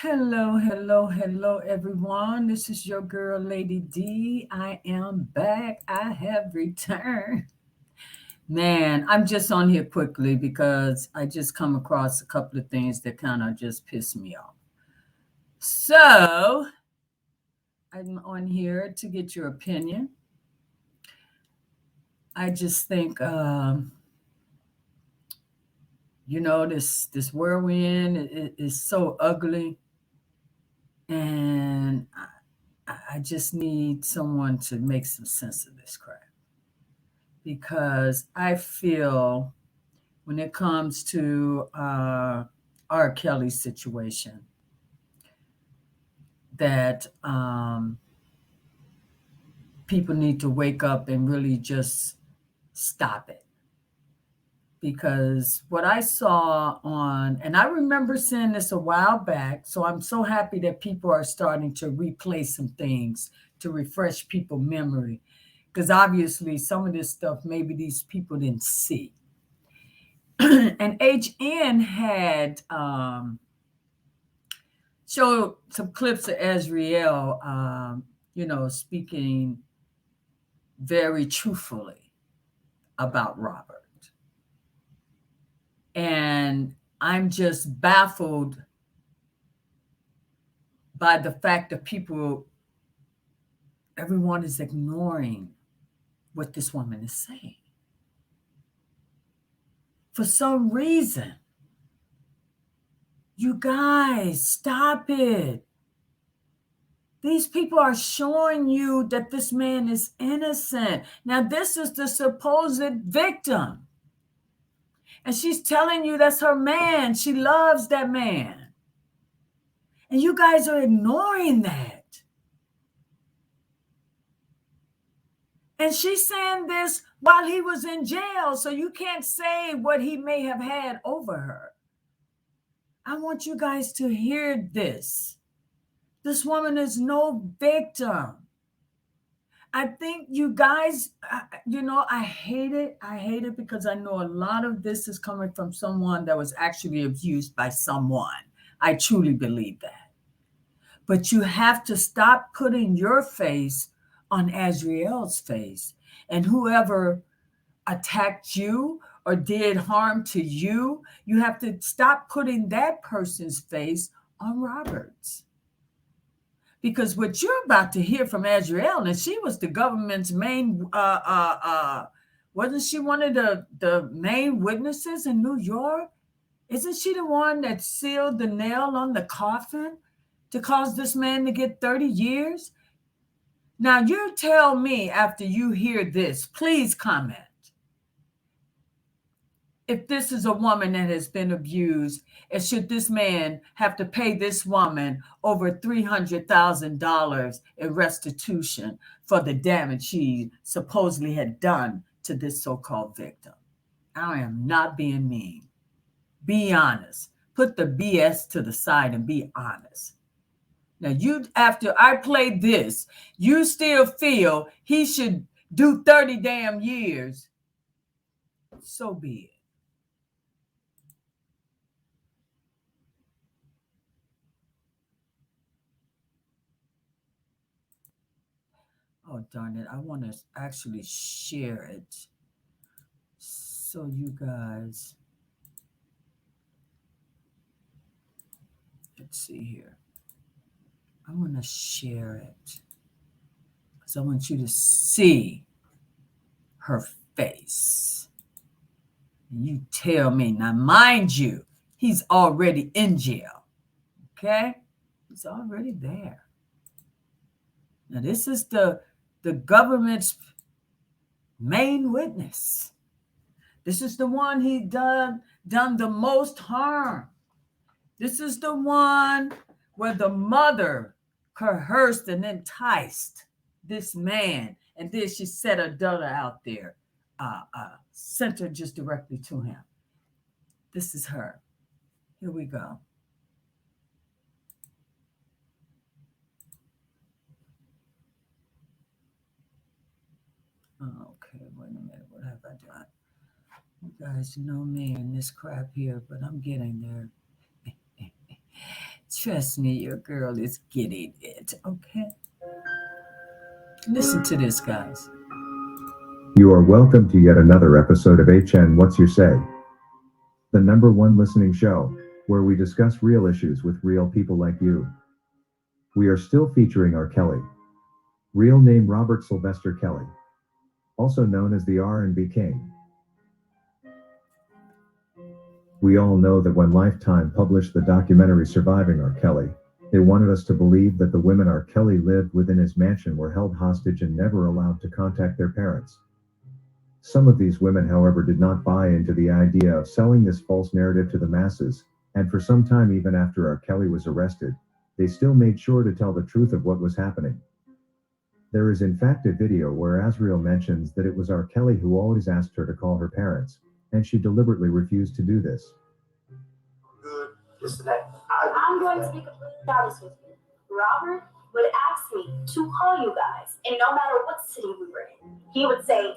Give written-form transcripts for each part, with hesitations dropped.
Hello, hello, hello, everyone. This is your girl, Lady D. I am back. I have returned. Man, I'm just on here quickly because I just come across a couple of things that kind of just piss me off. So I'm on here to get your opinion. I just think, this world we're in is so ugly, and I just need someone to make some sense of this crap because I feel when it comes to R. Kelly's situation that people need to wake up and really just stop it. Because what I saw and I remember seeing this a while back, so I'm so happy that people are starting to replay some things to refresh people's memory. Because obviously, some of this stuff maybe these people didn't see. And HN had showed some clips of Azriel, speaking very truthfully about Robert. And I'm just baffled by the fact that everyone is ignoring what this woman is saying. For some reason, you guys, stop it. These people are showing you that this man is innocent. Now, this is the supposed victim. And she's telling you that's her man. She loves that man. And you guys are ignoring that. And she's saying this while he was in jail. So you can't say what he may have had over her. I want you guys to hear this. This woman is no victim. I think you guys, I hate it. I hate it because I know a lot of this is coming from someone that was actually abused by someone. I truly believe that. But you have to stop putting your face on Azriel's face. And whoever attacked you or did harm to you, you have to stop putting that person's face on Robert's. Because what you're about to hear from Azriel, and she was the government's main, wasn't she one of the main witnesses in New York? Isn't she the one that sealed the nail on the coffin to cause this man to get 30 years? Now, you tell me after you hear this, please comment. If this is a woman that has been abused, and should this man have to pay this woman over $300,000 in restitution for the damage she supposedly had done to this so-called victim? I am not being mean. Be honest. Put the BS to the side and be honest. Now, after I played this, you still feel he should do 30 damn years. So be it. Oh, darn it. I want to actually share it so you guys, let's see here. I want to share it because I want you to see her face. And you tell me. Now, mind you, he's already in jail. Okay? He's already there. Now, this is the government's main witness. This is the one he done the most harm. This is the one where the mother coerced and enticed this man, and then she set her daughter out there, sent her just directly to him. This is her. Here we go. Okay, wait a minute. What have I done? You guys know me and this crap here, but I'm getting there. Trust me, your girl is getting it, okay? Listen to this, guys. You are welcome to yet another episode of HN What's Your Say? The #1 listening show, where we discuss real issues with real people like you. We are still featuring R. Kelly. Real name Robert Sylvester Kelly. Also known as the R&B King. We all know that when Lifetime published the documentary Surviving R. Kelly, they wanted us to believe that the women R. Kelly lived within his mansion were held hostage and never allowed to contact their parents. Some of these women, however, did not buy into the idea of selling this false narrative to the masses, and for some time, even after R. Kelly was arrested, they still made sure to tell the truth of what was happening. There is in fact a video where Azriel mentions that it was R. Kelly who always asked her to call her parents, and she deliberately refused to do this. Good. Listen, I'm going to be completely honest with you. Robert would ask me to call you guys, and no matter what city we were in, he would say,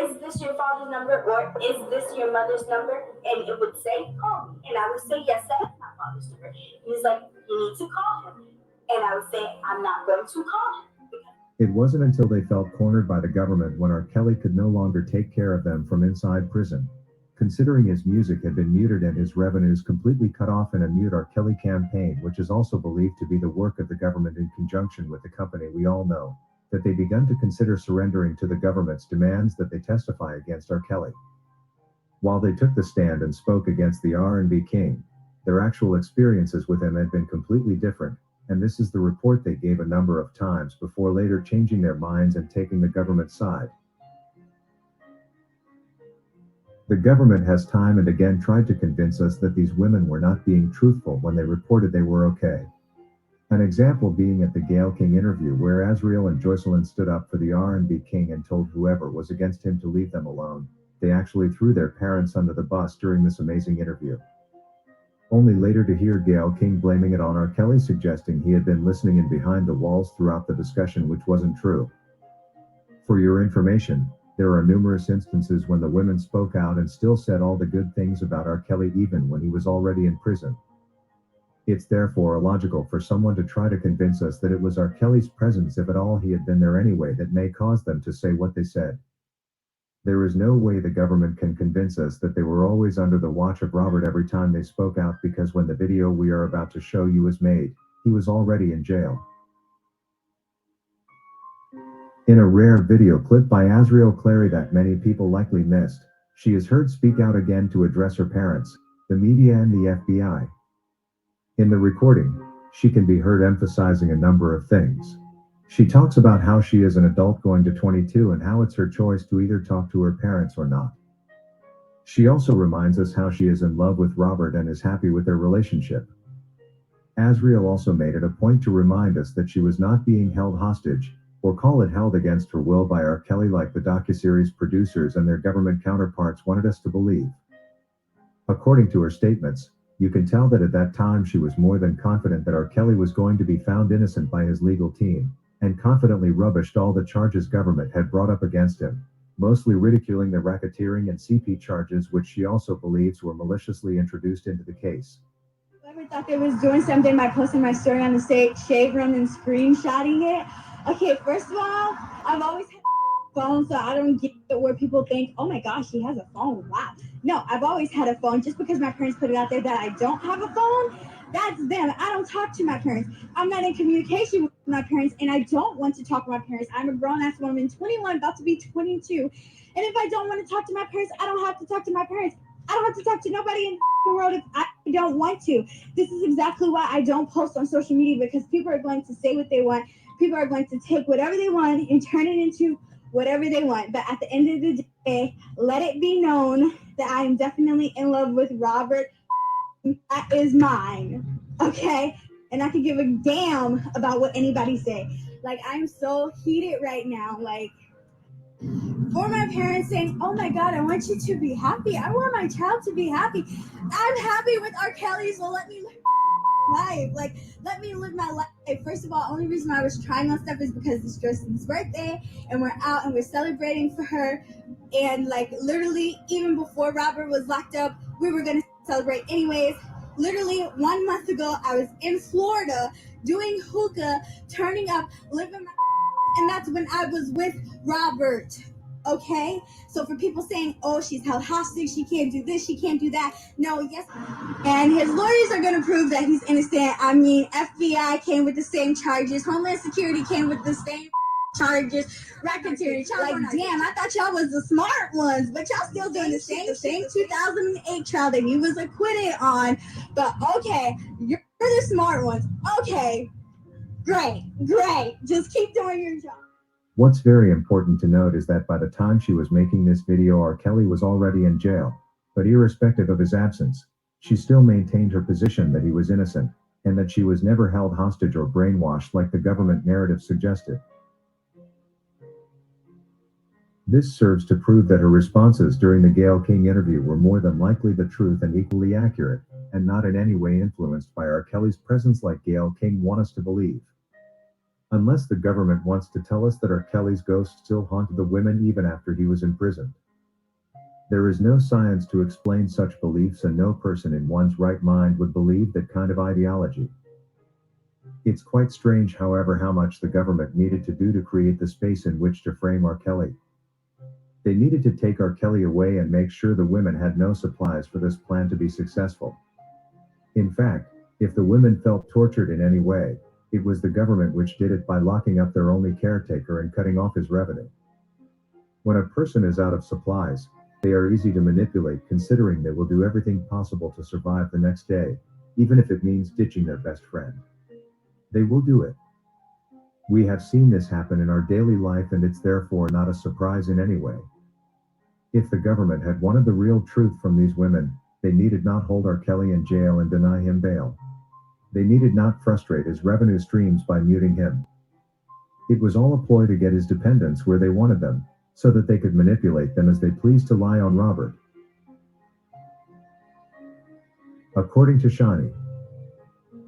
"Is this your father's number or is this your mother's number?" And it would say, "Call me." And I would say, "Yes, that is my father's number." He's like, "You need to call him." And I would say, "I'm not going to call him." It wasn't until they felt cornered by the government when R. Kelly could no longer take care of them from inside prison. Considering his music had been muted and his revenues completely cut off in a Mute R. Kelly campaign, which is also believed to be the work of the government in conjunction with the company we all know, that they begun to consider surrendering to the government's demands that they testify against R. Kelly. While they took the stand and spoke against the R&B King, their actual experiences with him had been completely different, and this is the report they gave a number of times before later changing their minds and taking the government's side. The government has time and again tried to convince us that these women were not being truthful when they reported they were okay. An example being at the Gayle King interview where Azriel and Joycelyn stood up for the R&B King and told whoever was against him to leave them alone. They actually threw their parents under the bus during this amazing interview. Only later to hear Gayle King blaming it on R. Kelly, suggesting he had been listening in behind the walls throughout the discussion, which wasn't true. For your information, there are numerous instances when the women spoke out and still said all the good things about R. Kelly even when he was already in prison. It's therefore illogical for someone to try to convince us that it was R. Kelly's presence, if at all he had been there anyway, that may cause them to say what they said. There is no way the government can convince us that they were always under the watch of Robert every time they spoke out, because when the video we are about to show you was made, he was already in jail. In a rare video clip by Azriel Clary that many people likely missed, she is heard speak out again to address her parents, the media and the FBI. In the recording, she can be heard emphasizing a number of things. She talks about how she is an adult going to 22 and how it's her choice to either talk to her parents or not. She also reminds us how she is in love with Robert and is happy with their relationship. Azriel also made it a point to remind us that she was not being held hostage, or call it held against her will, by R. Kelly like the docuseries producers and their government counterparts wanted us to believe. According to her statements, you can tell that at that time she was more than confident that R. Kelly was going to be found innocent by his legal team, and confidently rubbished all the charges government had brought up against him, mostly ridiculing the racketeering and CP charges, which she also believes were maliciously introduced into the case. Whoever thought they was doing something by posting my story on the shade room and screenshotting it. Okay, first of all, I've always had a phone, so I don't get where people think, "Oh my gosh, he has a phone." Wow. No, I've always had a phone. Just because my parents put it out there that I don't have a phone, that's them. I don't talk to my parents. I'm not in communication with my parents, and I don't want to talk to my parents. I'm a grown-ass woman, 21, about to be 22. And if I don't want to talk to my parents, I don't have to talk to my parents. I don't have to talk to nobody in the world if I don't want to. This is exactly why I don't post on social media, because people are going to say what they want. People are going to take whatever they want and turn it into whatever they want. But at the end of the day, let it be known that I am definitely in love with Robert. That is mine. Okay? And I can give a damn about what anybody say. Like, I'm so heated right now. Like, for my parents saying, "Oh my God, I want you to be happy. I want my child to be happy. I'm happy with R. Kelly, so let me live life. Like, let me live my life." First of all, only reason I was trying on stuff is because it's Justin's birthday and we're out and we're celebrating for her. And like literally, even before Robert was locked up, we were gonna celebrate anyways. Literally 1 month ago, I was in Florida doing hookah, turning up, living my, and that's when I was with Robert. Okay, so for people saying, "Oh, she's held hostage, she can't do this, she can't do that," no, yes, and his lawyers are going to prove that he's innocent. I mean, FBI came with the same charges, Homeland Security came with the same charges, racketeering. Like, damn, I thought y'all was the smart ones, but y'all still doing the same 2008 trial that he was acquitted on. But okay, you're the smart ones. Okay, great, just keep doing your job. What's very important to note is that by the time she was making this video, R. Kelly was already in jail. But irrespective of his absence, she still maintained her position that he was innocent, and that she was never held hostage or brainwashed like the government narrative suggested. This serves to prove that her responses during the Gayle King interview were more than likely the truth and equally accurate, and not in any way influenced by R. Kelly's presence like Gayle King want us to believe. Unless the government wants to tell us that R. Kelly's ghost still haunted the women even after he was imprisoned. There is no science to explain such beliefs, and no person in one's right mind would believe that kind of ideology. It's quite strange, however, how much the government needed to do to create the space in which to frame R. Kelly. They needed to take R. Kelly away and make sure the women had no supplies for this plan to be successful. In fact, if the women felt tortured in any way, it was the government which did it by locking up their only caretaker and cutting off his revenue. When a person is out of supplies, they are easy to manipulate, considering they will do everything possible to survive the next day, even if it means ditching their best friend. They will do it. We have seen this happen in our daily life, and it's therefore not a surprise in any way. If the government had wanted the real truth from these women, they needed not hold R. Kelly in jail and deny him bail. They needed not frustrate his revenue streams by muting him. It was all a ploy to get his dependents where they wanted them, so that they could manipulate them as they pleased to lie on Robert. According to Shani,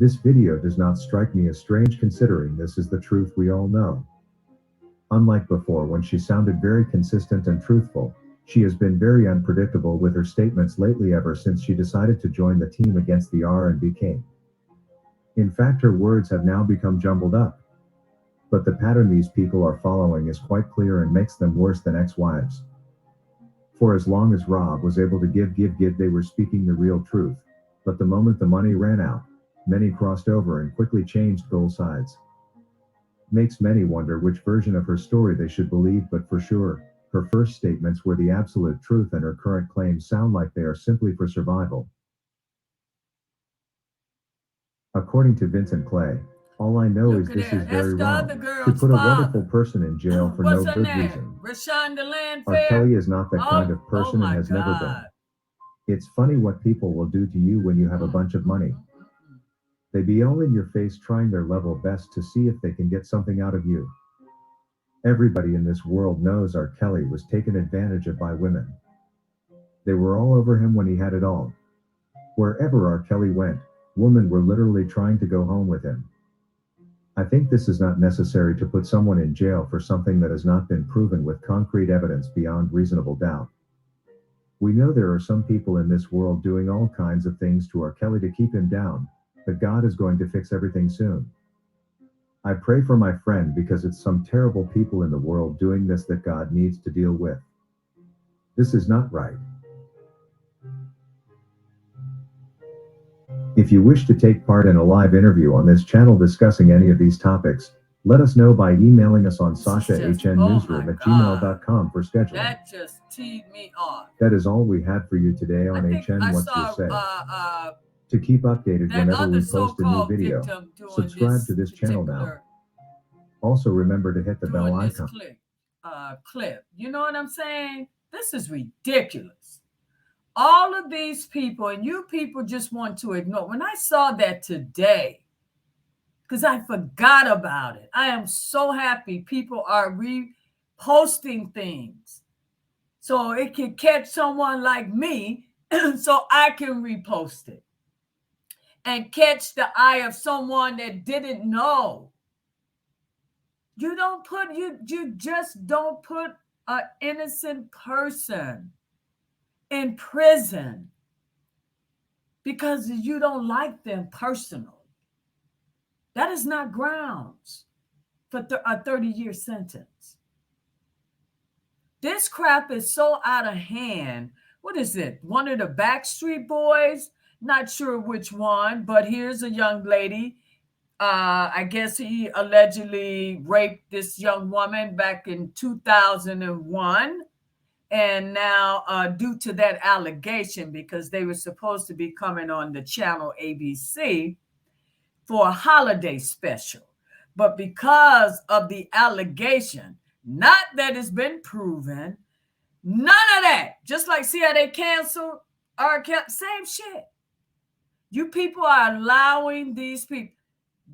this video does not strike me as strange, considering this is the truth we all know. Unlike before, when she sounded very consistent and truthful, she has been very unpredictable with her statements lately, ever since she decided to join the team against the R&B king. In fact, her words have now become jumbled up. But the pattern these people are following is quite clear and makes them worse than ex-wives. For as long as Rob was able to give, they were speaking the real truth. But the moment the money ran out, many crossed over and quickly changed goal sides. Makes many wonder which version of her story they should believe, but for sure, her first statements were the absolute truth, and her current claims sound like they are simply for survival. According to Vincent Clay, all I know is this is very wrong. To put a wonderful person in jail for no good reason. R. Kelly is not that kind of person and has never been. It's funny what people will do to you when you have a bunch of money. They be all in your face, trying their level best to see if they can get something out of you. Everybody in this world knows R. Kelly was taken advantage of by women. They were all over him when he had it all. Wherever R. Kelly went, women were literally trying to go home with him. I think this is not necessary to put someone in jail for something that has not been proven with concrete evidence beyond reasonable doubt. We know there are some people in this world doing all kinds of things to R. Kelly to keep him down, but God is going to fix everything soon. I pray for my friend, because it's some terrible people in the world doing this that God needs to deal with. This is not right. If you wish to take part in a live interview on this channel discussing any of these topics, let us know by emailing us on sashahnnewsroom@gmail.com for scheduling. That just teed me off. That is all we had for you today on HN What's Your Say. To keep updated whenever we post a new video, subscribe to this channel now. Also remember to hit the bell icon. Clip. You know what I'm saying? This is ridiculous. All of these people, and you people just want to ignore. When I saw that today, because I forgot about it, I am so happy people are reposting things so it can catch someone like me so I can repost it and catch the eye of someone that didn't know. You just don't put an innocent person in prison. because you don't like them personally. That is not grounds for a 30-year sentence. This crap is so out of hand. What is it? One of the Backstreet Boys? Not sure which one, but here's a young lady. I guess he allegedly raped this young woman back in 2001. And now, due to that allegation, because they were supposed to be coming on the channel ABC for a holiday special, but because of the allegation, not that it's been proven, none of that. Just like, see how they canceled same shit. You people are allowing these people.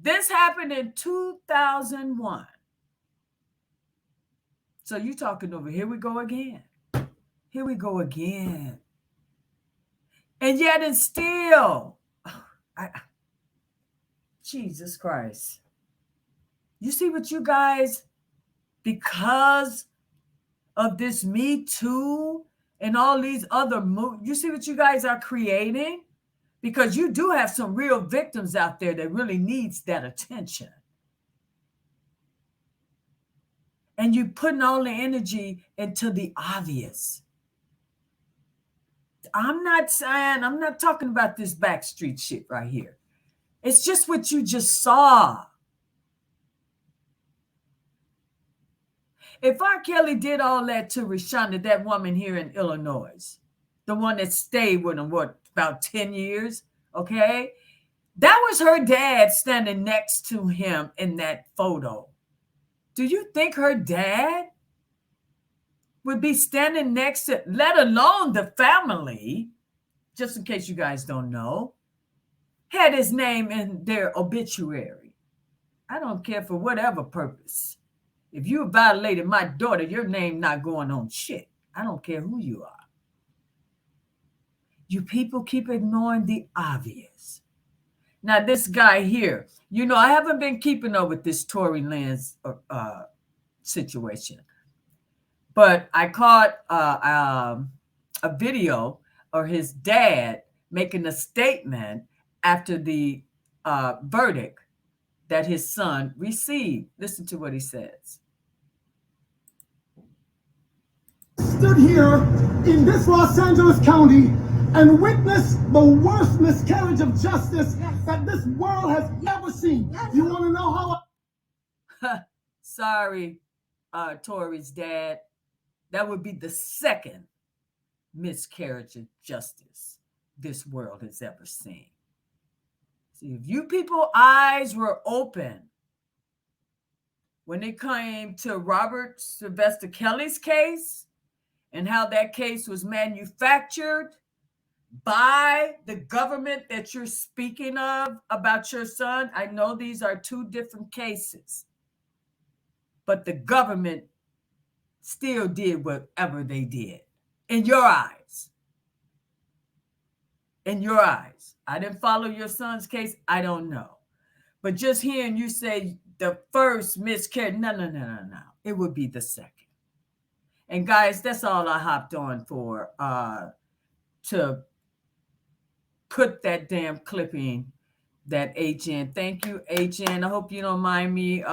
This happened in 2001. So you talking over, here we go again. Here we go again. And yet and still, Jesus Christ. You see what you guys, because of this Me Too and all these other moves, you see what you guys are creating? Because you do have some real victims out there that really needs that attention. And you're putting all the energy into the obvious. I'm not talking about this Backstreet shit right here. It's just what you just saw. If R. Kelly did all that to Rashonda, that woman here in Illinois, the one that stayed with him, about 10 years, okay? That was her dad standing next to him in that photo. Do you think her dad would be standing next to, let alone the family, just in case you guys don't know, had his name in their obituary? I don't care for whatever purpose. If you violated my daughter, your name not going on shit. I don't care who you are. You people keep ignoring the obvious. Now, this guy here, I haven't been keeping up with this Tory Lanez situation, but I caught a video of his dad making a statement after the verdict that his son received. Listen to what he says. Stood here in this Los Angeles County and witnessed the worst miscarriage of justice that this world has ever seen. You want to know how? Sorry, Tory's dad. That would be the second miscarriage of justice this world has ever seen. See, if you people's eyes were open when it came to Robert Sylvester Kelly's case and how that case was manufactured by the government that you're speaking of about your son, I know these are two different cases, but the government still did whatever they did. In your eyes. In your eyes. I didn't follow your son's case. I don't know. But just hearing you say the first miscarriage, no. It would be the second. And guys, that's all I hopped on for, to put that damn clipping that HN. Thank you, HN. I hope you don't mind me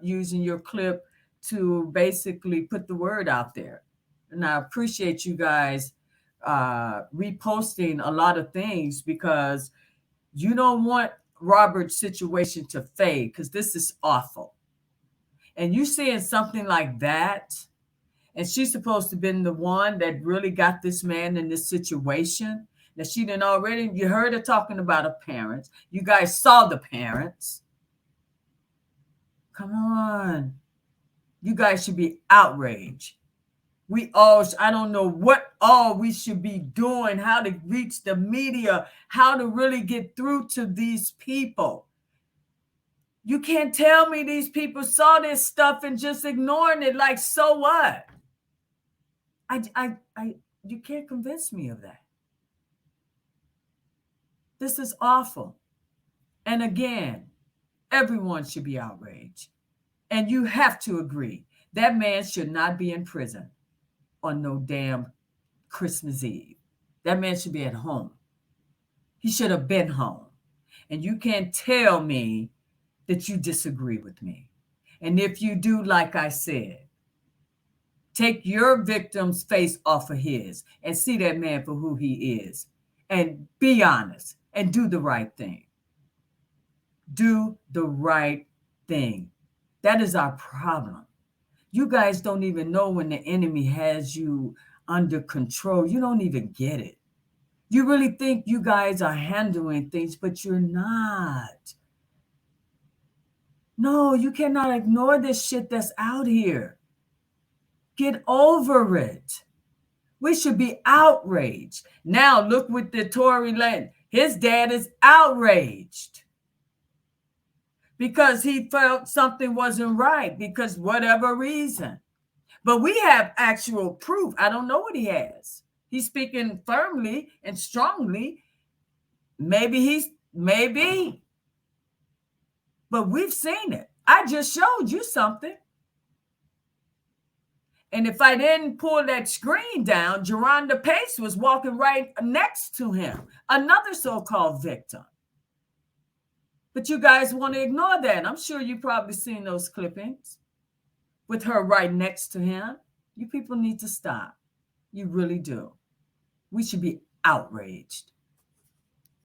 using your clip to basically put the word out there. And I appreciate you guys reposting a lot of things, because you don't want Robert's situation to fade, because this is awful. And you seeing something like that, and she's supposed to have been the one that really got this man in this situation. That she didn't already, you heard her talking about her parents. You guys saw the parents. Come on. You guys should be outraged. We all, I don't know what all we should be doing, how to reach the media, how to really get through to these people. You can't tell me these people saw this stuff and just ignoring it like, so what? You can't convince me of that. This is awful. And again, everyone should be outraged. And you have to agree, that man should not be in prison on no damn Christmas Eve. That man should be at home. He should have been home. And you can't tell me that you disagree with me. And if you do, like I said, take your victim's face off of his and see that man for who he is. And be honest and do the right thing. Do the right thing. That is our problem. You guys don't even know when the enemy has you under control. You don't even get it. You really think you guys are handling things, but you're not. No, you cannot ignore this shit that's out here. Get over it. We should be outraged. Now look with the Tory Lane. His dad is outraged because he felt something wasn't right because whatever reason. But we have actual proof. I don't know what he has. He's speaking firmly and strongly. Maybe. But we've seen it. I just showed you something. And if I didn't pull that screen down, Geronda Pace was walking right next to him, another so-called victim. But you guys want to ignore that. I'm sure you've probably seen those clippings with her right next to him. You people need to stop. You really do. We should be outraged.